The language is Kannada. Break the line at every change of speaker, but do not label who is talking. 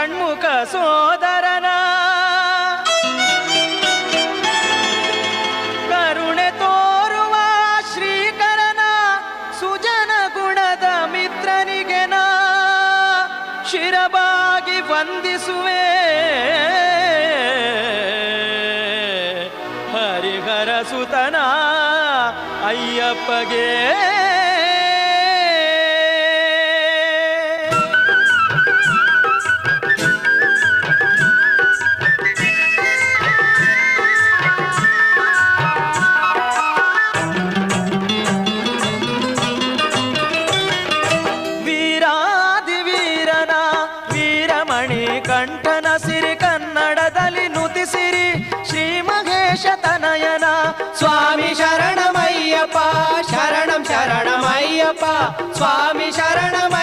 ಷಣ್ಮುಖ ಸೋದರನ ಕರುಣೆ ತೋರುವ ಶ್ರೀಕರನ ಸುಜನ ಗುಣದ ಮಿತ್ರನಿಗೆನ ಶಿರಬಾಗಿ ವಂದಿಸುವೆ ಹರಿಹರ ಸುತನ ಅಯ್ಯಪ್ಪಗೆ ವೀರಾದಿವೀರನ ವೀರಮಣಿ ಕಂಠನ ಸಿರಿ ಕನ್ನಡದಲ್ಲಿ ನುತಿಸಿರಿ ಶ್ರೀ ಮಹೇಶ ತನಯನ
ಸ್ವಾಮಿ ಶರಣಮಯ್ಯಪ್ಪ ಶರಣಂ ಶರಣಮಯ್ಯಪ್ಪ ಸ್ವಾಮಿ ಶರಣಮಯ್ಯ